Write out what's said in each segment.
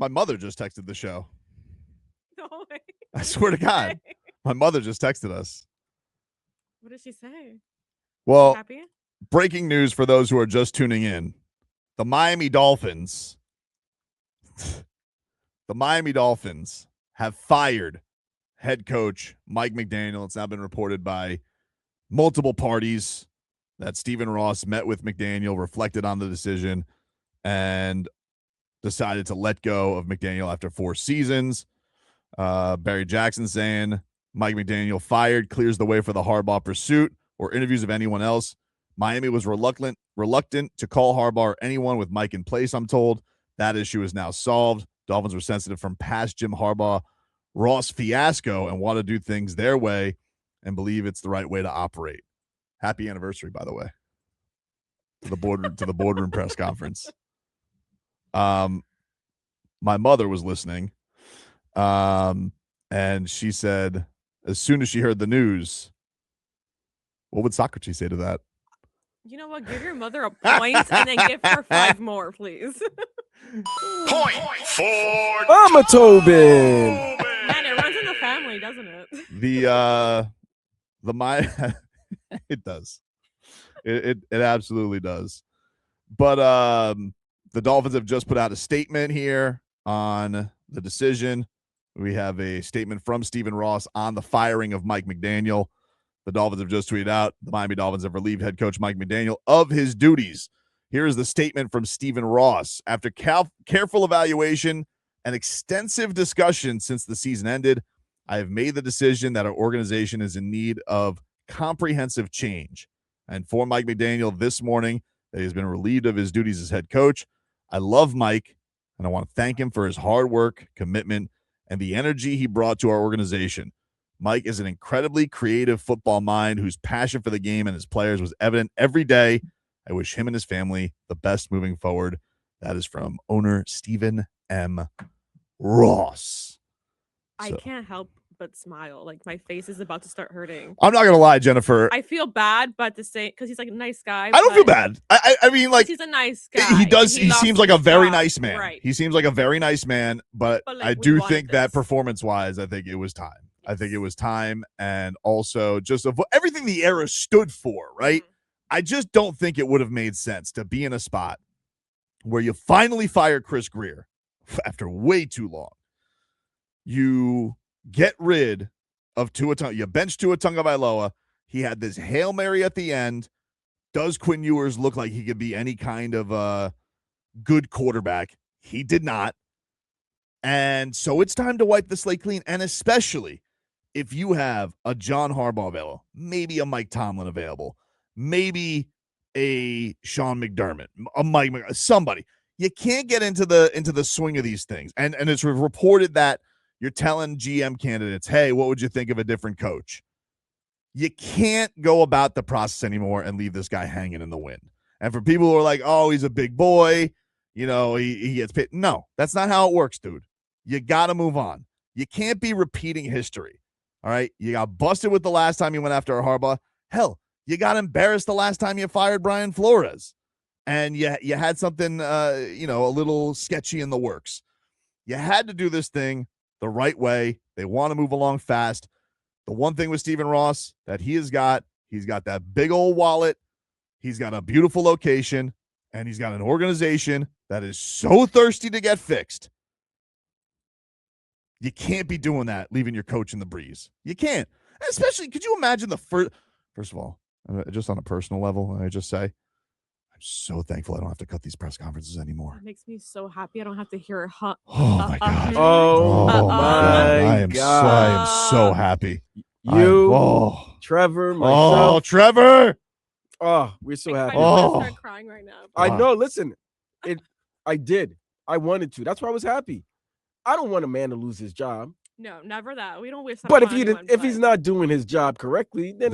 My mother just texted the show. No way. I swear to God. My mother just texted us. What did she say? Well, Happy? Breaking news for those who are just tuning in. The Miami Dolphins have fired head coach Mike McDaniel. It's now been reported by multiple parties that Stephen Ross met with McDaniel, reflected on the decision, and decided to let go of McDaniel after 4 seasons. Barry Jackson saying Mike McDaniel fired clears the way for the Harbaugh pursuit or interviews of anyone else. Miami was reluctant to call Harbaugh or anyone with Mike in place, I'm told. That issue is now solved. Dolphins were sensitive from past Jim Harbaugh Ross fiasco and want to do things their way and believe it's the right way to operate. Happy anniversary, by the way, to the boardroom press conference. My mother was listening, and she said, as soon as she heard the news, what would Socrates say to that? You know what? Give your mother a point and then give her 5 more, please. Point for I'm a Tobin. Man, it runs in the family, doesn't it? It does. It absolutely does. But the Dolphins have just put out a statement here on the decision. We have a statement from Stephen Ross on the firing of Mike McDaniel. The Dolphins have just tweeted out the Miami Dolphins have relieved head coach Mike McDaniel of his duties. Here is the statement from Stephen Ross. After careful evaluation and extensive discussion since the season ended, I have made the decision that our organization is in need of comprehensive change. I informed Mike McDaniel this morning that he has been relieved of his duties as head coach. I love Mike, and I want to thank him for his hard work, commitment, and the energy he brought to our organization. Mike is an incredibly creative football mind whose passion for the game and his players was evident every day. I wish him and his family the best moving forward. That is from owner Stephen M. Ross. I can't help but smile. Like, my face is about to start hurting. I'm not going to lie, Jennifer. I feel bad, but to say, because he's like a nice guy. I don't feel bad. I mean, like, he's a nice guy. He does. He seems like a very nice man. Right. He seems like a very nice man, but like, I do think that performance-wise, I think it was time. Yes. I think it was time, and also just of everything the era stood for, right? Mm-hmm. I just don't think it would have made sense to be in a spot where you finally fire Chris Grier after way too long. You get rid of Tua Tagovailoa. You bench Tua Tagovailoa. He had this Hail Mary at the end. Does Quinn Ewers look like he could be any kind of a good quarterback? He did not. And so it's time to wipe the slate clean, and especially if you have a John Harbaugh available, maybe a Mike Tomlin available, maybe a Sean McDermott, a Mike, somebody. You can't get into the swing of these things. And it's reported that you're telling GM candidates, hey, what would you think of a different coach? You can't go about the process anymore and leave this guy hanging in the wind. And for people who are like, oh, he's a big boy, you know, he gets paid. No, that's not how it works, dude. You got to move on. You can't be repeating history. All right. You got busted with the last time you went after a Harbaugh. Hell, you got embarrassed the last time you fired Brian Flores. And you had something, a little sketchy in the works. You had to do this thing the right way. They want to move along fast. The one thing with Stephen Ross that he's got that big old wallet. He's got a beautiful location, and he's got an organization that is so thirsty to get fixed. You can't be doing that, leaving your coach in the breeze. You can't. Especially, could you imagine first of all, just on a personal level, I just say, I'm so thankful I don't have to cut these press conferences anymore. It makes me so happy I don't have to hear it. Oh, my God. Oh, my God. I am so happy. Trevor, myself. Oh, Trevor. Oh, we're so happy. I start crying right now. I know. Listen, I did. I wanted to. That's why I was happy. I don't want a man to lose his job. No, never that. We don't waste. But if he's not doing his job correctly, then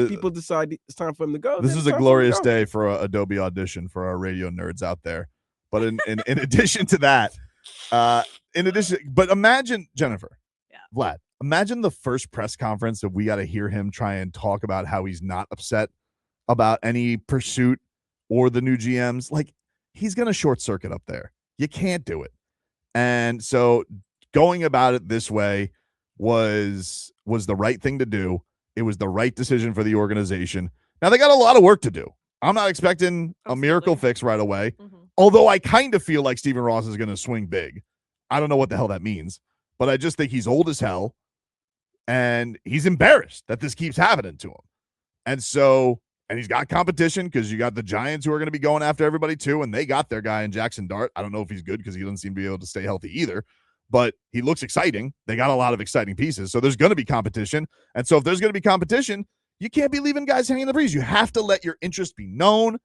people decide it's time for him to go. This is a glorious day for a Adobe Audition for our radio nerds out there. But in addition to that, but imagine Jennifer, Vlad. Imagine the first press conference that we got to hear him try and talk about how he's not upset about any pursuit or the new GMs. Like, he's going to short circuit up there. You can't do it. And so going about it this way was the right thing to do. It was the right decision for the organization. Now they got a lot of work to do. I'm not expecting a miracle fix right away. Although I kind of feel like Stephen Ross is going to swing big. I don't know what the hell that means, but I just think he's old as hell and he's embarrassed that this keeps happening to him. And he's got competition because you got the Giants who are going to be going after everybody too, and they got their guy in Jackson Dart. I don't know if he's good because he doesn't seem to be able to stay healthy either, but he looks exciting. They got a lot of exciting pieces, so there's going to be competition. And so if there's going to be competition, you can't be leaving guys hanging in the breeze. You have to let your interest be known,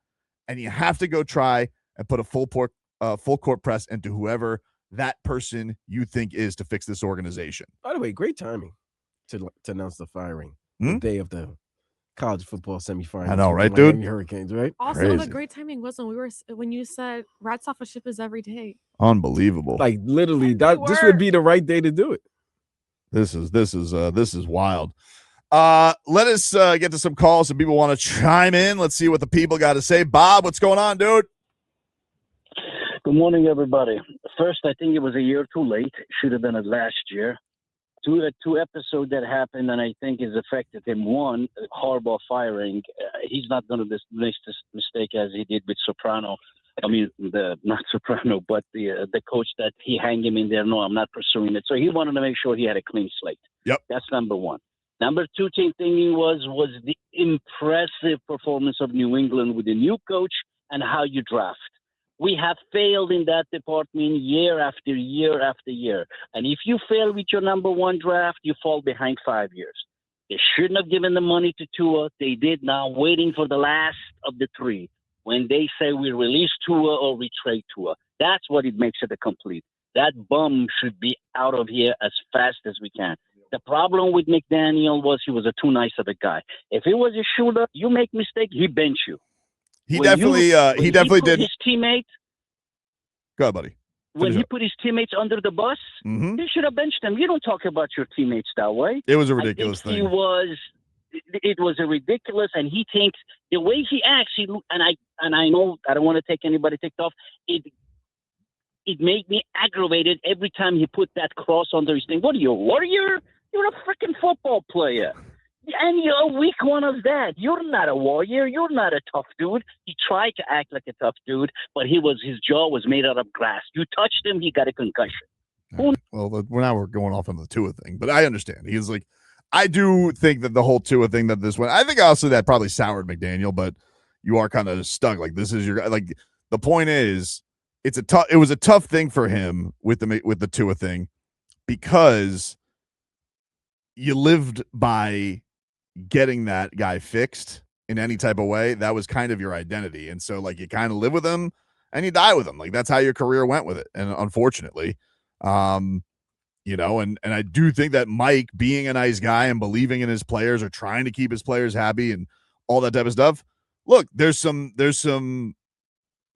and you have to go try and put a full court press into whoever that person you think is to fix this organization. By the way, great timing to announce the firing the day of the college football semifinals. I know, right, dude? Hurricanes, right? Also, Crazy. the great timing was when you said rats off a ship is every day. Unbelievable. Like literally, this would be the right day to do it. This is wild. Let us get to some calls. Some people want to chime in. Let's see what the people got to say. Bob, what's going on, dude? Good morning, everybody. First, I think it was a year too late. Should have been it last year. Two episodes that happened, and I think has affected him. One, Harbaugh firing. He's not going to make this mistake as he did with Soprano. I mean, not Soprano, but the coach that he hanged him in there. No, I'm not pursuing it. So he wanted to make sure he had a clean slate. Yep. That's number one. Number two thing was the impressive performance of New England with the new coach and how you draft. We have failed in that department year after year after year. And if you fail with your number one draft, you fall behind 5 years. They shouldn't have given the money to Tua. They did now, waiting for the last of the three. When they say we release Tua or we trade Tua, that's what it makes it a complete. That bum should be out of here as fast as we can. The problem with McDaniel was he was too nice of a guy. If it was a shooter, you make mistake, he bench you. He definitely did. His teammate. Go ahead, buddy. When he put his teammates under the bus, he should have benched them. You don't talk about your teammates that way. It was a ridiculous thing. It was a ridiculous, and he thinks the way he acts. And I know I don't want to take anybody ticked off. It made me aggravated every time he put that cross under his thing. What are you, a warrior? You're a freaking football player. And you're week one of that. You're not a warrior. You're not a tough dude. He tried to act like a tough dude, but his jaw was made out of glass. You touched him, he got a concussion. Right. Well, we're going off on the Tua thing, but I understand. He's like, I do think that the whole Tua thing that this went, I think also that probably soured McDaniel, but you are kind of stuck. Like, this is your, like, the point is, it was a tough thing for him with the Tua thing because you lived by getting that guy fixed in any type of way. That was kind of your identity. And so like you kind of live with him and you die with him. Like that's how your career went with it. And unfortunately, and I do think that Mike being a nice guy and believing in his players or trying to keep his players happy and all that type of stuff. Look, there's some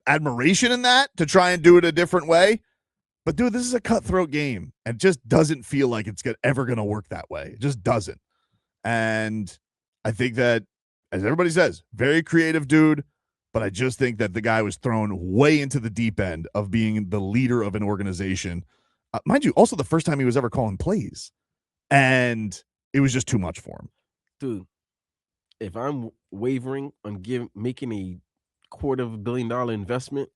admiration in that to try and do it a different way. But dude, this is a cutthroat game and just doesn't feel like it's ever going to work that way. It just doesn't. And I think that, as everybody says, very creative dude, but I just think that the guy was thrown way into the deep end of being the leader of an organization. Mind you, also the first time he was ever calling plays. And it was just too much for him. Dude, if I'm wavering on making a $250 million investment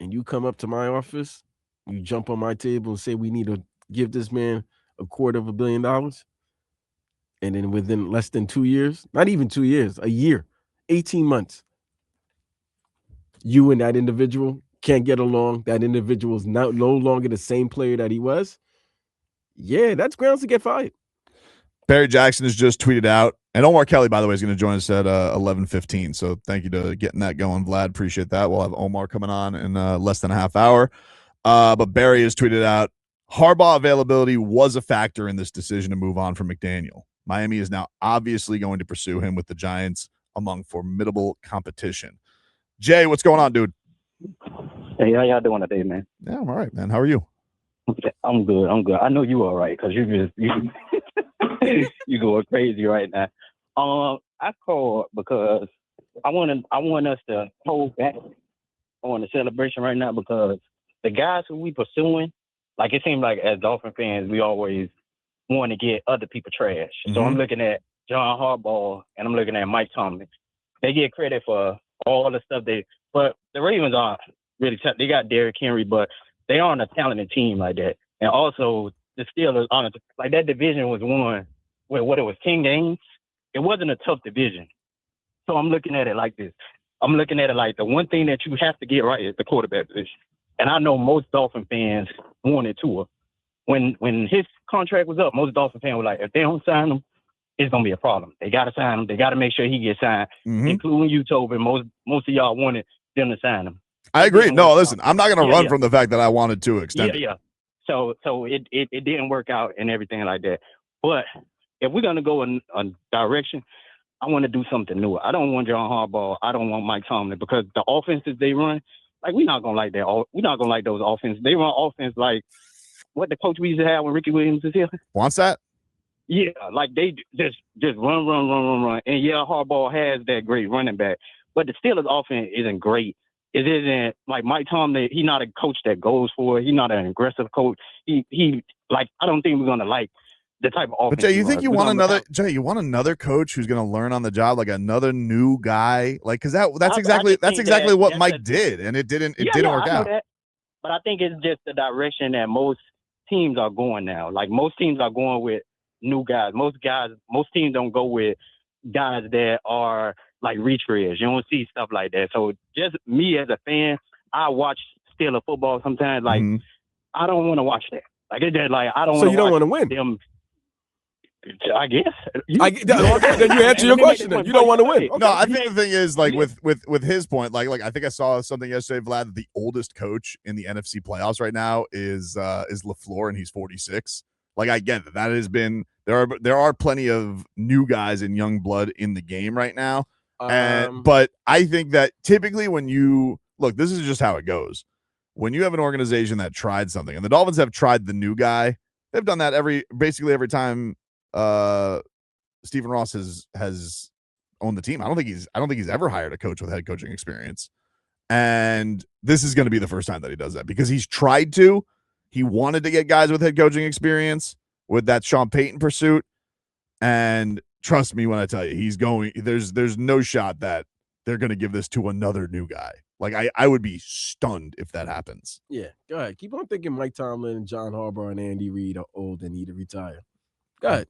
and you come up to my office, you jump on my table and say we need to give this man $250 million. And then within less than 2 years, not even 2 years, a year, 18 months, you and that individual can't get along. That individual is no longer the same player that he was. Yeah, that's grounds to get fired. Barry Jackson has just tweeted out, and Omar Kelly, by the way, is going to join us at 11:15. So thank you to getting that going, Vlad. Appreciate that. We'll have Omar coming on in less than a half hour. But Barry has tweeted out, Harbaugh availability was a factor in this decision to move on from McDaniel. Miami is now obviously going to pursue him with the Giants among formidable competition. Jay, what's going on, dude? Hey, how y'all doing today, man? Yeah, I'm all right, man. How are you? I'm good. I know you all right because you you going crazy right now. I called because I want us to hold back on the celebration right now because the guys who we pursuing like it seemed like as Dolphin fans, we always want to get other people trash. So I'm looking at John Harbaugh and I'm looking at Mike Tomlin. They get credit for all the stuff but the Ravens aren't really tough. They got Derrick Henry, but they aren't a talented team like that. And also the Steelers aren't like that division was won with what it was 10 games. It wasn't a tough division. So I'm looking at it like this. I'm looking at it like the one thing that you have to get right is the quarterback position. And I know most Dolphin fans wanted Tua. When his contract was up, most Dolphin fans were like, if they don't sign him, it's gonna be a problem. They gotta sign him. They gotta make sure he gets signed, including you, Tobin. Most of y'all wanted them to sign him. I agree. No, listen, I'm not gonna run from the fact that I wanted to extend. Yeah. So it didn't work out and everything like that. But if we're gonna go in a direction, I want to do something new. I don't want John Harbaugh. I don't want Mike Tomlin because the offenses they run, like we're not gonna like that. We're not gonna like those offenses. They run offense like what the coach we used to have when Ricky Williams is here. Wants that? Yeah, like they just run. And yeah, Harbaugh has that great running back, but the Steelers offense isn't great. It isn't like Mike Tomlin. He's not a coach that goes for it. He's not an aggressive coach. He like I don't think we're gonna like the type of offense. But Jay, you think you want another coach who's going to learn on the job, like another new guy, like because that's exactly what Mike did, and it didn't work out. But I think it's just the direction that most teams are going now. Like most teams are going with new guys. Most teams don't go with guys that are like retreads. You don't see stuff like that. So just me as a fan, I watch Steelers football sometimes. Like I don't want to watch that. Like it's just like I don't. So you don't want to win them. I guess. Then you answer your question. Then you don't want to win. Okay. No, I think the thing is like with his point, like I think I saw something yesterday, Vlad, that the oldest coach in the NFC playoffs right now is LaFleur, and he's 46. Like I get that has been there are plenty of new guys and young blood in the game right now, but I think that typically when you look, this is just how it goes. When you have an organization that tried something, and the Dolphins have tried the new guy, they've done that basically every time. Stephen Ross has owned the team. I don't think he's ever hired a coach with head coaching experience. And this is going to be the first time that he does that because he's tried to. He wanted to get guys with head coaching experience with that Sean Payton pursuit. And trust me when I tell you, there's no shot that they're going to give this to another new guy. Like I would be stunned if that happens. Yeah, go ahead. Keep on thinking Mike Tomlin, John Harbaugh, and Andy Reid are old and need to retire. Go ahead.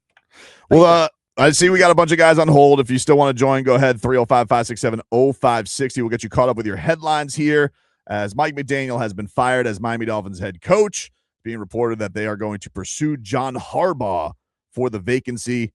Well, I see we got a bunch of guys on hold. If you still want to join, go ahead, 305-567-0560. We'll get you caught up with your headlines here as Mike McDaniel has been fired as Miami Dolphins head coach. Being reported that they are going to pursue John Harbaugh for the vacancy.